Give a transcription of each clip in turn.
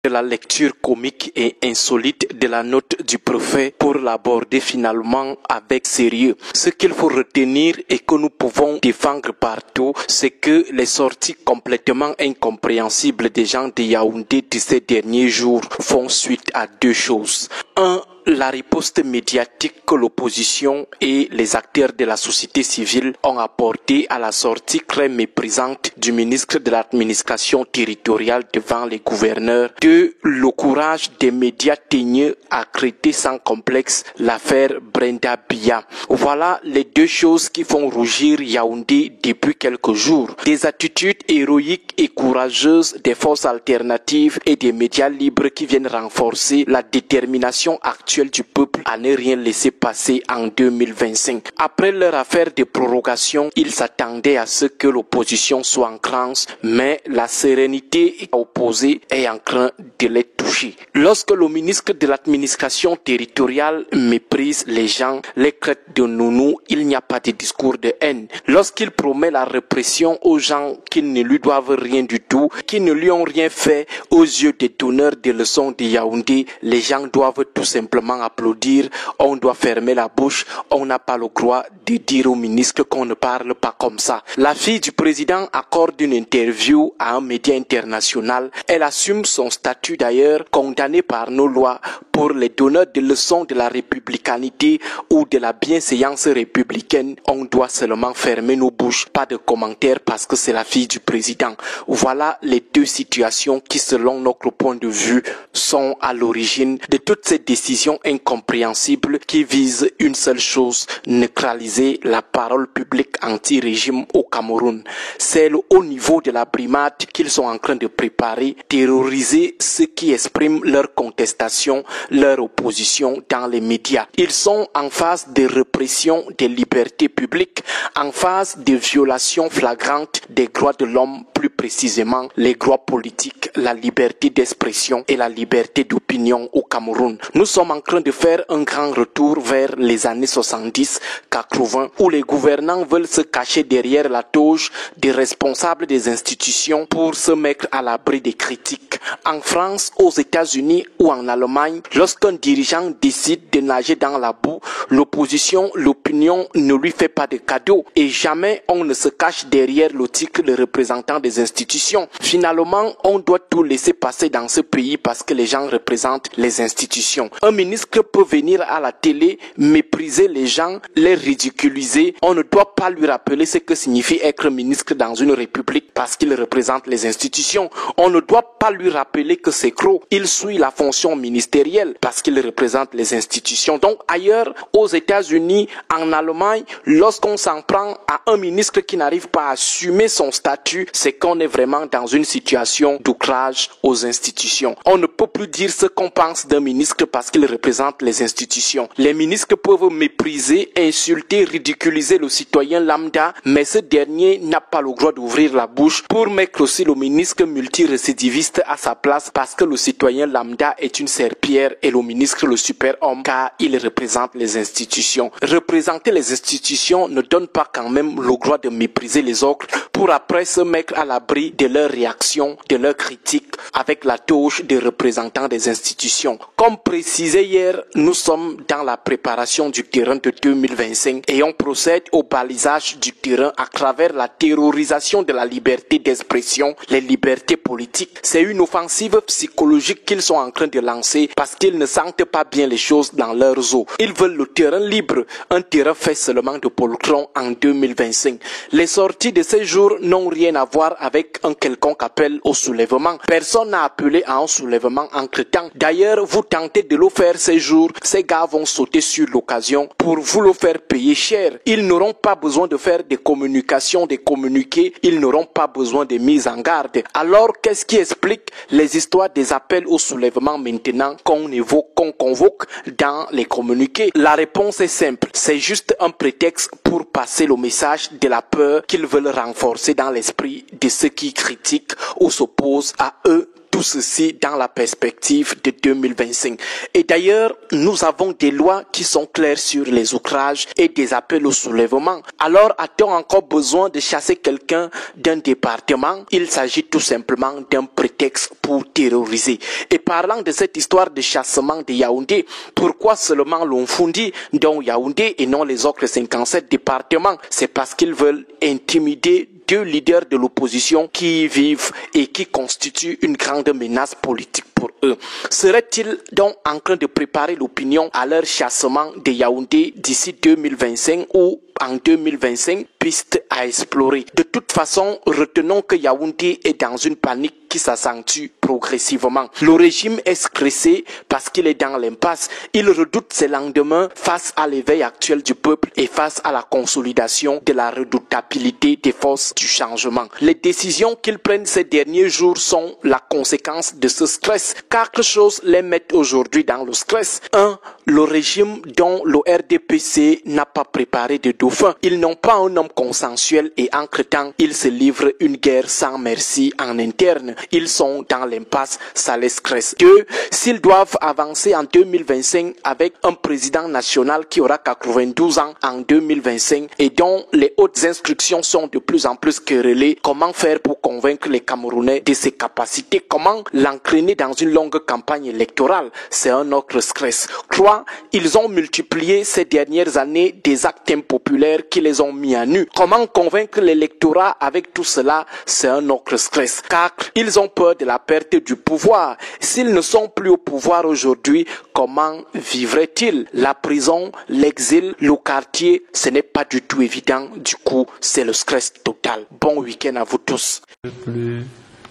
de la lecture comique et insolite de la note du préfet pour l'aborder finalement avec sérieux. Ce qu'il faut retenir et que nous pouvons défendre partout, c'est que les sorties complètement incompréhensibles des gens de Yaoundé de ces derniers jours font suite à deux choses. Un, la riposte médiatique que l'opposition et les acteurs de la société civile ont apporté à la sortie très méprisante du ministre de l'administration territoriale devant les gouverneurs. Deux, le courage des médias teigneux à traiter sans complexe l'affaire Brenda Biya. Voilà les deux choses qui font rougir Yaoundé depuis quelques jours. Des attitudes héroïques et courageuses des forces alternatives et des médias libres qui viennent renforcer la détermination actuelle du peuple à ne rien laisser passer en 2025. Après leur affaire de prorogation, ils s'attendaient à ce que l'opposition soit en transe, mais la sérénité opposée est en train de les toucher. Lorsque le ministre de l'administration territoriale méprise les gens, les traite de nounous, il n'y a pas de discours de haine. Lorsqu'il promet la répression aux gens qui ne lui doivent rien du tout, qui ne lui ont rien fait aux yeux des donneurs de leçons de Yaoundé, les gens doivent tout simplement applaudir. On doit fermer la bouche. On n'a pas le droit de dire au ministre qu'on ne parle pas comme ça. La fille du président accorde une interview à un média international. Elle assume son statut d'ailleurs, condamnée par nos lois pour les donneurs de leçons de la républicanité ou de la bienséance républicaine. On doit seulement fermer nos bouches, pas de commentaires parce que c'est la fille du président. Voilà les deux situations qui, selon notre point de vue, sont à l'origine de toutes ces décisions incompréhensibles qui visent une seule chose, neutraliser la parole publique anti-régime au Cameroun. C'est le haut niveau de la brimade qu'ils sont en train de préparer, terroriser ceux qui expriment leur contestation, leur opposition dans les médias. Ils sont en phase de répression des libertés publiques, en phase de violation flagrante des droits de l'homme, plus précisément les droits politiques, la liberté d'expression et la liberté d'opinion au Cameroun. Nous sommes en train de faire un grand retour vers les années 70-80 où les gouvernants veulent se cacher derrière la toge des responsables des institutions pour se mettre à l'abri des critiques. En France, aux États-Unis ou en Allemagne, lorsqu'un dirigeant décide de nager dans la boue, l'opposition, l'opinion ne lui fait pas de cadeau et jamais on ne se cache derrière le titre de représentant des institutions. Finalement, on doit tout laisser passer dans ce pays parce que les gens représentent les institutions. Un ministre peut venir à la télé, mépriser les gens, les ridiculiser. On ne doit pas lui rappeler ce que signifie être ministre dans une république parce qu'il représente les institutions. On ne doit pas lui rappeler que c'est gros. Il suit la fonction ministérielle parce qu'il représente les institutions. Donc ailleurs, aux États-Unis, en Allemagne, lorsqu'on s'en prend à un ministre qui n'arrive pas à assumer son statut, c'est qu'on est vraiment dans une situation d'outrage aux institutions. On ne peut plus dire ce qu'on pense d'un ministre parce qu'il représente les institutions. Les ministres peuvent mépriser, insulter, ridiculiser le citoyen lambda, mais ce dernier n'a pas le droit d'ouvrir la bouche pour mettre aussi le ministre multirécidiviste à sa place parce que le citoyen lambda est une serpillière et le ministre le super-homme car il représente les institutions. Représenter les institutions ne donne pas quand même le droit de mépriser les autres pour après se mettre à l'abri de leurs réactions, de leurs critiques avec la touche des représentants des institutions. Comme précisé hier, nous sommes dans la préparation du terrain de 2025 et on procède au balisage du terrain à travers la terrorisation de la liberté d'expression, les libertés politiques. C'est une offensive psychologique qu'ils sont en train de lancer parce qu'ils ne sentent pas bien les choses dans leurs eaux. Ils veulent le terrain libre, un terrain fait seulement de poltrons en 2025. Les sorties de ces jours n'ont rien à voir avec un quelconque appel au soulèvement. Personne n'a appelé à un soulèvement entre-temps. D'ailleurs, vous tentez de le faire ces jours, ces gars vont sauter sur l'occasion pour vous le faire payer cher. Ils n'auront pas besoin de faire des communications, des communiqués, ils n'auront pas besoin de mise en garde. Alors, qu'est-ce qui explique les histoires des appels au soulèvement maintenant qu'on évoque, qu'on convoque dans les communiqués? La réponse est simple, c'est juste un prétexte pour passer le message de la peur qu'ils veulent renforcer dans l'esprit de ceux qui critiquent ou s'opposent à eux tout ceci dans la perspective de 2025. Et d'ailleurs, nous avons des lois qui sont claires sur les outrages et des appels au soulèvement. Alors, a-t-on encore besoin de chasser quelqu'un d'un département? Il s'agit tout simplement d'un prétexte pour terroriser. Et parlant de cette histoire de chassement de Yaoundé, pourquoi seulement l'Onfundi, dont Yaoundé et non les autres 57 départements? C'est parce qu'ils veulent intimider deux leaders de l'opposition qui y vivent et qui constituent une grande menace politique pour eux. Seraient-ils donc en train de préparer l'opinion à leur chassement de Yaoundé d'ici 2025 ou en 2025? Piste à explorer. De toute façon, retenons que Yaoundé est dans une panique qui s'accentue progressivement. Le régime est stressé parce qu'il est dans l'impasse. Il redoute ses lendemains face à l'éveil actuel du peuple et face à la consolidation de la redoutabilité des forces du changement. Les décisions qu'ils prennent ces derniers jours sont la conséquence de ce stress. Quatre choses les mettent aujourd'hui dans le stress. 1. Le régime dont le RDPC n'a pas préparé de dauphin. Ils n'ont pas un homme consensuel et entre-temps, ils se livrent une guerre sans merci en interne. Ils sont dans l'impasse, ça les stresse. 2. S'ils doivent avancer en 2025 avec un président national qui aura 92 ans en 2025 et dont les hautes instructions sont de plus en plus querellées, comment faire pour convaincre les Camerounais de ses capacités? Comment l'entraîner dans une longue campagne électorale? C'est un autre stress. 3. Ils ont multiplié ces dernières années des actes impopulaires qui les ont mis à nu. Comment convaincre l'électorat avec tout cela? C'est un autre stress. 4. Ils ont peur de la perte du pouvoir. S'ils ne sont plus au pouvoir aujourd'hui, comment vivraient-ils? La prison, l'exil, le quartier, ce n'est pas du tout évident. Du coup, c'est le stress total. Bon week-end à vous tous. Plus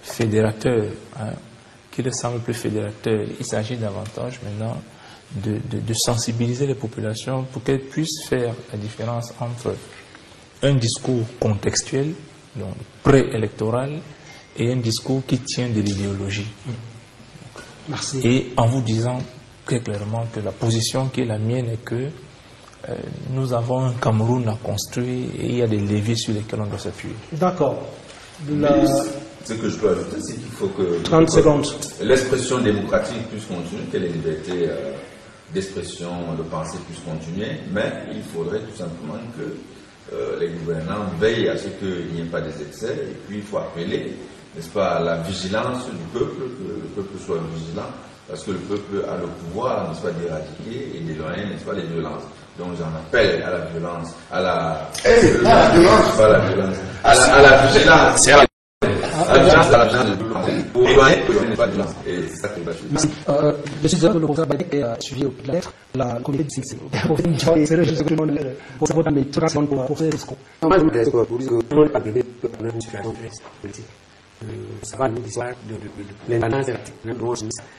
fédérateur, qui le semble plus fédérateur, il s'agit davantage maintenant de sensibiliser les populations pour qu'elles puissent faire la différence entre un discours contextuel, donc préélectoral, et un discours qui tient de l'idéologie. Merci. Et en vous disant très clairement que la position qui est la mienne est que nous avons un Cameroun à construire et il y a des leviers sur lesquels on doit s'appuyer. D'accord. Ce que je peux ajouter, c'est qu'il faut que 30 secondes. L'expression démocratique puisse continuer, que les libertés d'expression, de pensée puissent continuer, mais il faudrait tout simplement que les gouvernants veillent à ce qu'il n'y ait pas des excès, et puis il faut appeler, n'est-ce pas, à la vigilance du peuple, que le peuple soit vigilant, parce que le peuple a le pouvoir, n'est-ce pas, d'éradiquer et d'éloigner, n'est-ce pas, les violences. Donc j'en appelle à la violence, à la violence, pas à la violence, à la vigilance. Je suis heureux que le professeur Badek ait suivi au pied de la lettre la communauté du CIC. C'est le juste que tout le monde pour savoir mais 30 secondes pour faire le discours. Moi, je me dis que tout le monde n'est pas privé pour une situation politique. Ça va nous l'histoire de l'indépendance et la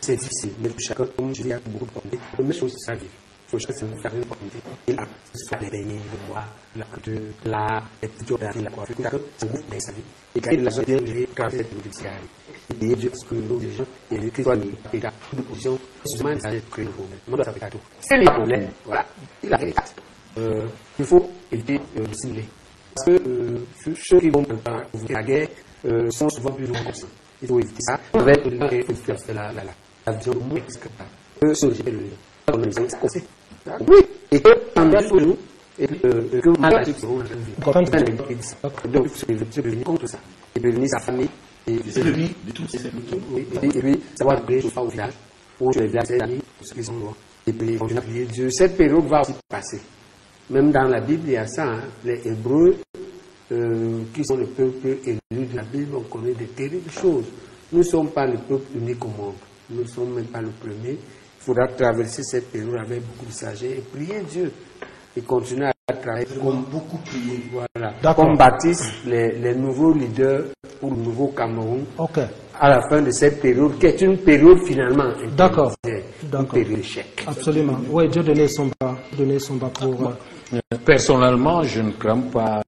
c'est difficile, mais chacun, comme je dis, a beaucoup de communautés. La première chose, c'est sa vie. Il faut chacun se faire une communauté. Et là, soit les beignets, le bois, la culture, l'art, les petits opérations, la coiffure, chacun se bouge dans sa vie. Et quand il a bien géré, quand il a fait de cigares, et Dieu, ce que nous, les gens, et les chrétiens, et la position, c'est justement ça que nous problème. On doit faire tout. C'est le problème. Voilà. Il a fait les quatre. Il faut éviter de simuler. Parce que ceux qui vont ouvrir la guerre sont souvent plus ou moins conscients. Il faut éviter ça. Avec le faire la vision de moins que ce que j'ai le on a besoin de conseils. Oui, et que en bas pour nous, et que vous m'avez dit donc il faut prévenir contre ça. Et prévenir sa famille, et puis savoir prier au village, ou sur les villages des amis, pour ceux qui sont morts. Et puis continuer à prier Dieu. Cette période va aussi passer. Même dans la Bible, il y a ça. Hein. Les Hébreux, qui sont le peuple élu de la Bible, on connaît de terribles choses. Nous ne sommes pas le peuple unique au monde. Nous ne sommes même pas le premier. Il faudra traverser cette période avec beaucoup de sagesse et prier Dieu. Et continuer à travailler comme beaucoup prier. Voilà. Comme bâtissent les nouveaux leaders pour le nouveau Cameroun. Okay. À la fin de cette période, qui est une période finalement. D'accord. Une période d'échec. Absolument. Oui, Dieu donnait son bas pour. Personnellement, je ne crains pas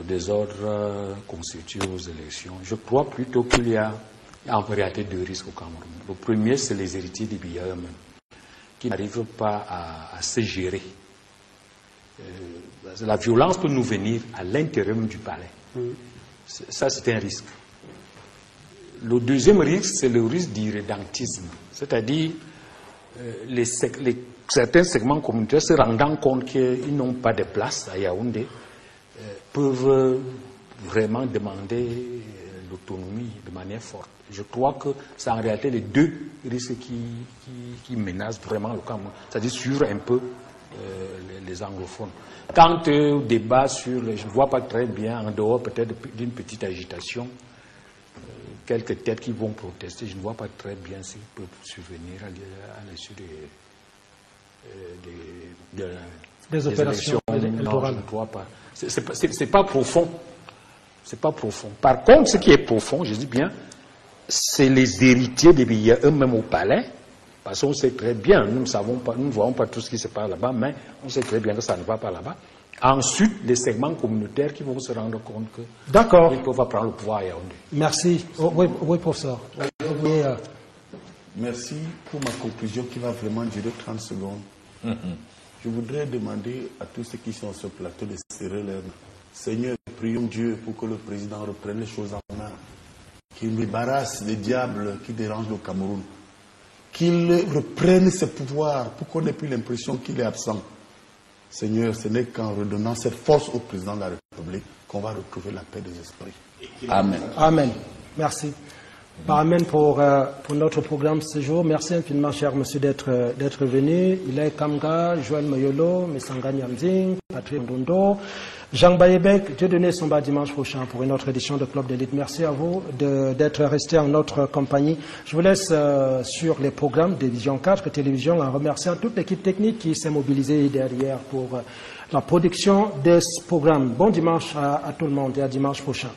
des ordres constitués aux élections. Je crois plutôt qu'il y a en réalité deux risques au Cameroun. Le premier, c'est les héritiers des billets eux-mêmes, qui n'arrivent pas à se gérer. La violence peut nous venir à l'intérieur du palais. Ça, c'est un risque. Le deuxième risque, c'est le risque d'irrédentisme. C'est-à-dire, certains segments communautaires, se rendant compte qu'ils n'ont pas de place à Yaoundé, peuvent vraiment demander l'autonomie de manière forte. Je crois que c'est en réalité les deux risques qui menacent vraiment le Cameroun, c'est-à-dire suivre un peu les anglophones. Quant au débat sur, je ne vois pas très bien, en dehors peut-être d'une petite agitation, quelques têtes qui vont protester, je ne vois pas très bien s'ils peuvent survenir à l'issue des opérations électorales. Non, je ne crois pas. C'est pas profond. C'est pas profond. Par contre, ce qui est profond, je dis bien, c'est les héritiers des billets eux-mêmes au palais, parce qu'on sait très bien, nous ne voyons pas tout ce qui se passe là-bas, mais on sait très bien que ça ne va pas là-bas. Ensuite, les segments communautaires qui vont se rendre compte qu'ils peuvent prendre le pouvoir à Yaoundé. Merci. Oui, professeur. Merci pour ma conclusion qui va vraiment durer 30 secondes. Je voudrais demander à tous ceux qui sont sur ce plateau de serrer leurs mains. Seigneur, prions Dieu pour que le président reprenne les choses en main, qu'il débarrasse les diables qui dérangent le Cameroun, qu'il reprenne ses pouvoirs pour qu'on n'ait plus l'impression qu'il est absent. Seigneur, ce n'est qu'en redonnant cette force au président de la République qu'on va retrouver la paix des esprits. Amen. Amen. Merci. Amen pour notre programme ce jour. Merci infiniment, cher monsieur, d'être venu. Ilay Kamga, Joël Mayolo, Mesanga Nyamzing, Patrick Ndondo, Jean Bayebek. Dieu donné son bas dimanche prochain pour une autre édition de Club d'élite. Merci à vous d'être resté en notre compagnie. Je vous laisse sur les programmes de Vision 4 Télévision en remerciant toute l'équipe technique qui s'est mobilisée derrière pour la production de ce programme. Bon dimanche à tout le monde et à dimanche prochain.